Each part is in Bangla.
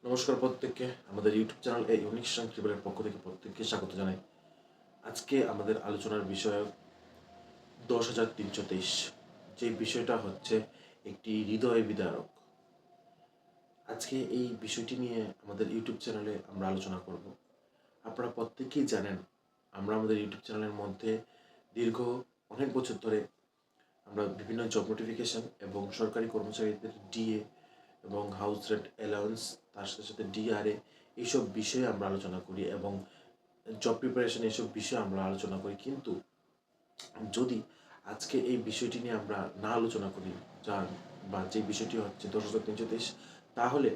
নমস্কার প্রত্যেককে আমাদের ইউটিউব চ্যানেল এই ইউনিক ট্রিবলের পক্ষ থেকে প্রত্যেককে স্বাগত জানাই। আজকে আমাদের আলোচনার বিষয় 10,323, যে বিষয়টা হচ্ছে একটি হৃদয় বিদারক। আজকে এই বিষয়টি নিয়ে আমাদের ইউটিউব চ্যানেলে আমরা আলোচনা করব। আপনারা প্রত্যেকেই জানেন আমরা আমাদের ইউটিউব চ্যানেলের মধ্যে দীর্ঘ অনেক বছর ধরে আমরা বিভিন্ন জব নোটিফিকেশন এবং সরকারি কর্মচারীদের ডিএ এবং হাউস রেন্ট অ্যালাউন্স, তার সাথে সাথে ডিআরএ, এইসব বিষয়ে আমরা আলোচনা করি এবং জব প্রিপারেশন এইসব বিষয়ে আমরা আলোচনা করি। কিন্তু যদি আজকে এই বিষয়টি নিয়ে আমরা না আলোচনা করি, যার বা যে বিষয়টি হচ্ছে 10,323, তাহলে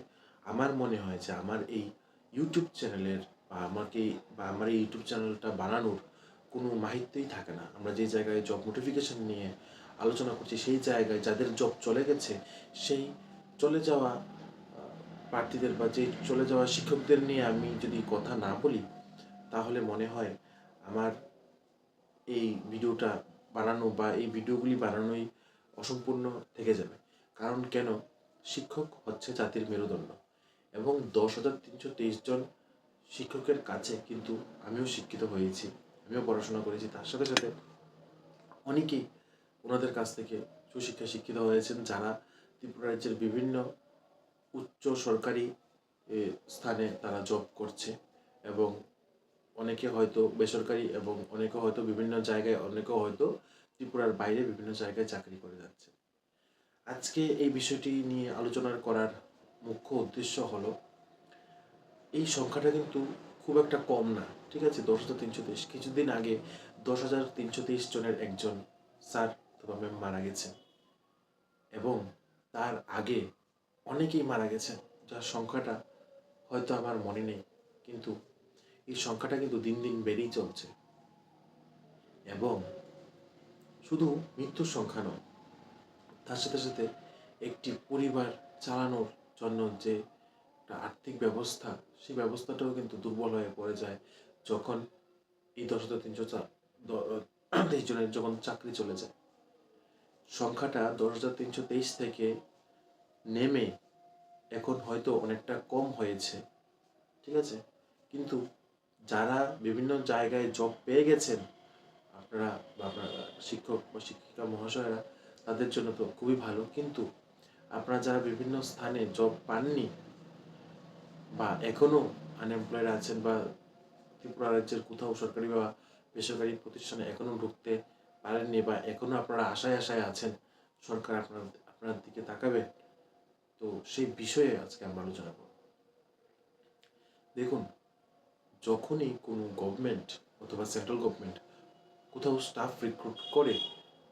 আমার মনে হয় যে আমার এই ইউটিউব চ্যানেলের বা আমার এই ইউটিউব চ্যানেলটা বানানোর কোনো মাহিত্যই থাকে না। আমরা যে জায়গায় জব নোটিফিকেশন নিয়ে আলোচনা করছি, সেই জায়গায় যাদের জব চলে গেছে, সেই চলে যাওয়া প্রার্থীদের বা যে চলে যাওয়া শিক্ষকদের নিয়ে আমি যদি কথা না বলি, তাহলে মনে হয় আমার এই ভিডিওটা বানানো বা এই ভিডিওগুলি বানানোই অসম্পূর্ণ থেকে যাবে। কারণ কেন? শিক্ষক হচ্ছে জাতির মেরুদণ্ড এবং 10,323 জন শিক্ষকের কাছে কিন্তু আমিও শিক্ষিত হয়েছি, আমিও পড়াশোনা করেছি। তার সাথে সাথে অনেকেই ওনাদের কাছ থেকে সুশিক্ষায় শিক্ষিত হয়েছেন, যারা ত্রিপুরা রাজ্যের বিভিন্ন উচ্চ সরকারি স্থানে তারা জব করছে এবং অনেকে হয়তো বেসরকারি এবং অনেকে হয়তো বিভিন্ন জায়গায়, অনেকে হয়তো ত্রিপুরার বাইরে বিভিন্ন জায়গায় চাকরি করে যাচ্ছে। আজকে এই বিষয়টি নিয়ে আলোচনা করার মুখ্য উদ্দেশ্য হলো, এই সংখ্যাটা কিন্তু খুব একটা কম না, ঠিক আছে? 10,323, কিছুদিন আগে 10,323 জনের একজন স্যার অথবা ম্যাম মারা গেছেন এবং তার আগে অনেকেই মারা গেছেন, যার সংখ্যাটা হয়তো আমার মনে নেই। কিন্তু এই সংখ্যাটা কিন্তু দিন দিন বেড়েই চলছে এবং শুধু মৃত্যুর সংখ্যা নয়, তার সাথে সাথে একটি পরিবার চালানোর জন্য যে একটা আর্থিক ব্যবস্থা, সেই ব্যবস্থাটাও কিন্তু দুর্বল হয়ে পড়ে যায় যখন এই 10,323 জনের যখন চাকরি চলে যায়। সংখ্যাটা 10,323 থেকে নেমে এখন হয়তো অনেকটা কম হয়েছে, ঠিক আছে? কিন্তু যারা বিভিন্ন জায়গায় জব পেয়ে গেছেন, আপনারা বা আপনার শিক্ষক বা শিক্ষিকা মহাশয়রা, তাদের জন্য তো খুবই ভালো। কিন্তু আপনারা যারা বিভিন্ন স্থানে জব পাননি বা এখনও আনএমপ্লয়েড আছেন বা ত্রিপুরা রাজ্যের কোথাও সরকারি বা বেসরকারি প্রতিষ্ঠানে এখনও ঢুকতে পারেননি বা এখনও আপনারা আশায় আশায় আছেন সরকার আপনার দিকে তাকাবে, তো সেই বিষয়ে আজকে আমরা আলোচনা করব। দেখুন, যখনই কোনো গভর্নমেন্ট অথবা সেন্ট্রাল গভর্নমেন্ট কোথাও স্টাফ রিক্রুট করে,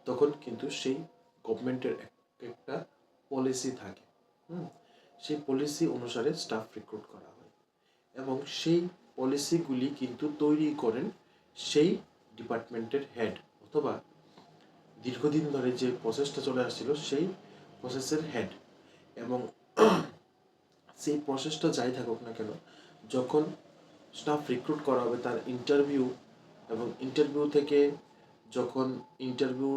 তখন কিন্তু সেই গভর্নমেন্টের একটা পলিসি থাকে। সেই পলিসি অনুসারে স্টাফ রিক্রুট করা হয় এবং সেই পলিসিগুলি কিন্তু তৈরি করেন সেই ডিপার্টমেন্টের হেড অথবা দীর্ঘদিন ধরে যে প্রসেসটা চলে আসছিল সেই প্রসেসের হেড। এবং সেই প্রসেসটা যাই থাকুক না কেন, যখন স্টাফ রিক্রুট করা হবে তার ইন্টারভিউ, এবং ইন্টারভিউ থেকে যখন ইন্টারভিউ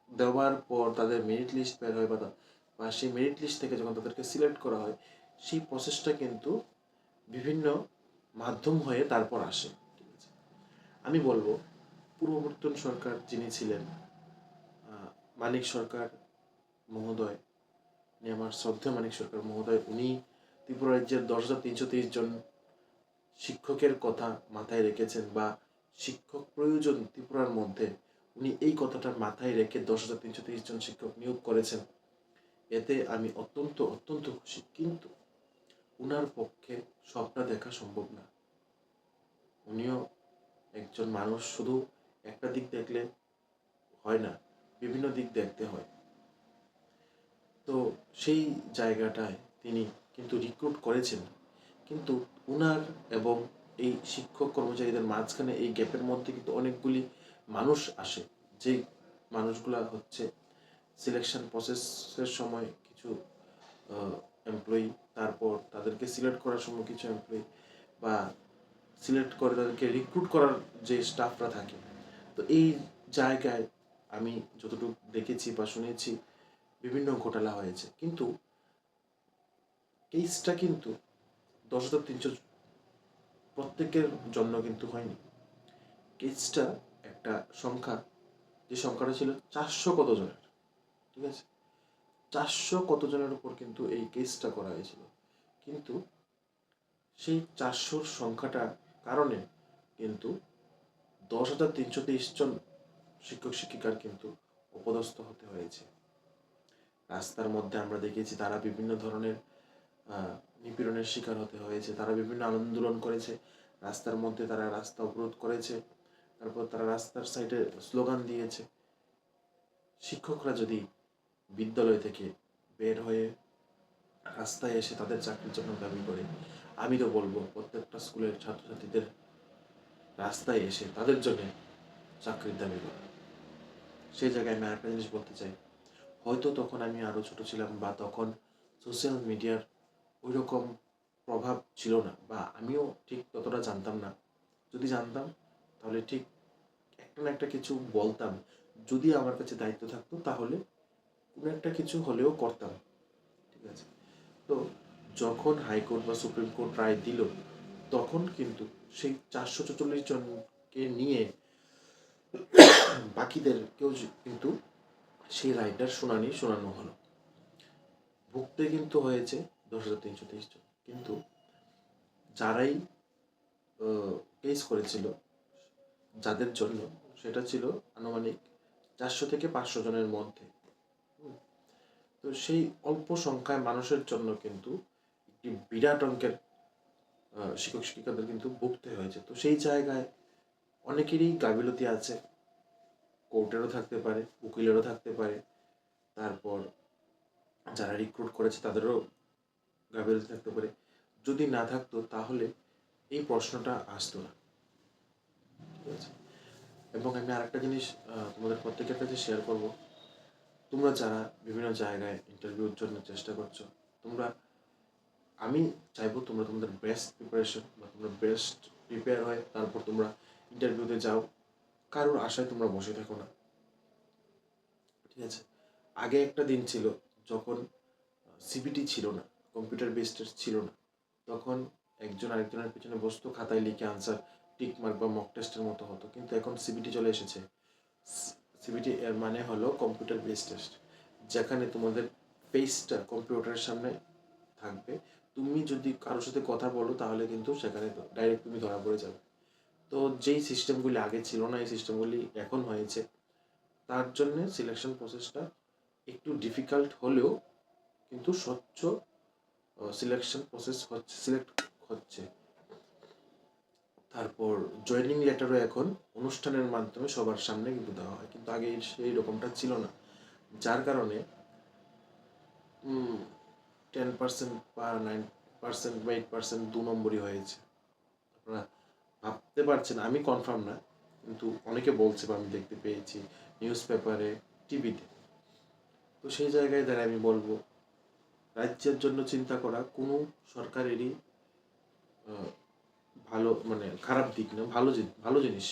দেওয়ার পর তাদের মেরিট লিস্ট বের হয় বা সেই মেরিট লিস্ট থেকে যখন তাদেরকে সিলেক্ট করা হয়, সেই প্রসেসটা কিন্তু বিভিন্ন মাধ্যম হয়ে তারপর আসে, ঠিক আছে? আমি বলবো, পূর্ববর্তী সরকার যিনি ছিলেন, মানিক সরকার মহোদয়, আমার শ্রদ্ধেয় মানিক সরকার মহোদয়, উনি ত্রিপুরা রাজ্যের 10,323 জন শিক্ষকের কথা মাথায় রেখেছেন বা শিক্ষক প্রয়োজন ত্রিপুরার মধ্যে, উনি এই কথাটা মাথায় রেখে 10,323 জন শিক্ষক নিয়োগ করেছেন। এতে আমি অত্যন্ত অত্যন্ত খুশি। কিন্তু উনার পক্ষে সবটা দেখা সম্ভব না। উনিও একজন মানুষ, শুধু একটা দিক দেখলে হয় না, বিভিন্ন দিক দেখতে হয়। তো সেই জায়গাটায় তিনি কিন্তু রিক্রুট করেছেন, কিন্তু উনার এবং এই শিক্ষক কর্মচারীদের মাঝখানে এই গ্যাপের মধ্যে কিন্তু অনেকগুলি মানুষ আসে, যে মানুষগুলা হচ্ছে সিলেকশন প্রসেসের সময় কিছু এমপ্লয়ি, তারপর তাদেরকে সিলেক্ট করার সময় কিছু এমপ্লয়ি, বা সিলেক্ট করে তাদেরকে রিক্রুট করার যে স্টাফরা থাকে। তো এই জায়গায় আমি যতটুকু দেখেছি বা শুনেছি, বিভিন্ন ঘোটালা হয়েছে। কিন্তু কেসটা কিন্তু 10,300 প্রত্যেকের জন্য কিন্তু হয়নি। কেসটা একটা সংখ্যা, যে সংখ্যাটা ছিল 400 কতজনের, ঠিক আছে, 400 কতজনের উপর কিন্তু এই কেসটা করা হয়েছিল। কিন্তু সেই 400 সংখ্যাটার কারণে কিন্তু 10,323 জন শিক্ষক শিক্ষিকার কিন্তু অপদস্থ হতে হয়েছে। রাস্তার মধ্যে আমরা দেখেছি তারা বিভিন্ন ধরনের নিপীড়নের শিকার হতে হয়েছে, তারা বিভিন্ন আন্দোলন করেছে, রাস্তার মধ্যে তারা রাস্তা অবরোধ করেছে, তারপর তারা রাস্তার সাইডে স্লোগান দিয়েছে। শিক্ষকরা যদি বিদ্যালয় থেকে বের হয়ে রাস্তায় এসে তাদের চাকরির জন্য দাবি করে, আমি তো বলবো প্রত্যেকটা স্কুলের ছাত্রছাত্রীদের রাস্তায় এসে তাদের জন্য চাকরির দাবি করে। সেই জায়গায় আমি আরেকটা জিনিস বলতে চাই, হয়তো তখন আমি আরও ছোট ছিলাম বা তখন সোশ্যাল মিডিয়ার ওই রকম প্রভাব ছিল না, বা আমিও ঠিক ততটা জানতাম না। যদি জানতাম তাহলে ঠিক একটা না একটা কিছু বলতাম, যদি আমার কাছে দায়িত্ব থাকতো তাহলে কোনো একটা কিছু হলেও করতাম, ঠিক আছে। তো যখন হাইকোর্ট বা সুপ্রিম কোর্ট রায় দিল, তখন কিন্তু সেই 444 জনকে নিয়ে বাকিদেরকেও কিন্তু সেই রায়টার শুনানি শোনানো হলো। ভুগতে কিন্তু হয়েছে 10,323 জন, কিন্তু যারাই কেস করেছিল যাদের জন্য, সেটা ছিল আনুমানিক 400 থেকে 500 জনের মধ্যে। তো সেই অল্প সংখ্যায় মানুষের জন্য কিন্তু একটি বিরাট অঙ্কের শিক্ষক শিক্ষিকাদের কিন্তু ভুগতে হয়েছে। তো সেই জায়গায় অনেকেরই গাফিলতি আছে, কোর্টেরও থাকতে পারে, উকিলেরও থাকতে পারে, তারপর যারা রিক্রুট করেছে তাদেরও গাফিলতি থাকতে পারে। যদি না থাকতো তাহলে এই প্রশ্নটা আসতো না, ঠিক আছে। এবং আমি আরেকটা জিনিস তোমাদের প্রত্যেকের কাছে শেয়ার করব, তোমরা যারা বিভিন্ন জায়গায় ইন্টারভিউর জন্য চেষ্টা করছো, তোমরা, আমি চাইবো তোমরা তোমাদের বেস্ট প্রিপারেশন বা তোমরা বেস্ট প্রিপেয়ার হয়ে তারপর তোমরা ইন্টারভিউতে যাও। কারোর আশায় তোমরা বসে থাকো না, ঠিক আছে। আগে একটা দিন ছিল যখন সিবিটি ছিল না, কম্পিউটার বেসড টেস্ট ছিল না, তখন একজন আরেকজনের পিছনে বসতো, খাতায় লিখে আনসার টিক মার্ক বা মক টেস্টের মতো হতো। কিন্তু এখন সিবিটি চলে এসেছে। সিবিটি এর মানে হলো কম্পিউটার বেসড টেস্ট, যেখানে তোমাদের ফেসটা কম্পিউটারের সামনে থাকবে। তুমি যদি কারোর সাথে কথা বলো তাহলে কিন্তু সেখানে ডাইরেক্ট তুমি ধরা পড়ে যাবে। তো যেই সিস্টেমগুলি আগে ছিল না, এই সিস্টেমগুলি এখন হয়েছে। তার জন্য সিলেকশন প্রসেসটা একটু ডিফিকাল্ট হলেও কিন্তু স্বচ্ছ সিলেকশন প্রসেস হচ্ছে, সিলেক্ট হচ্ছে। তারপর জয়েনিং লেটারও এখন অনুষ্ঠানের মাধ্যমে সবার সামনে কিন্তু দেওয়া হয়, কিন্তু আগে সেই রকমটা ছিল না। যার কারণে 10% বা 9% বা 8% 2 নম্বরই হয়েছে। আপনারা ভাবতে পারছেন, আমি কনফার্ম না, কিন্তু অনেকে বলছে বা আমি দেখতে পেয়েছি নিউজ পেপারে, টিভিতে। তো সেই জায়গায় দাঁড়িয়ে আমি বলবো, রাজ্যের জন্য চিন্তা করা কোনো সরকারেরই ভালো, মানে খারাপ দিক না, ভালো জিনিস।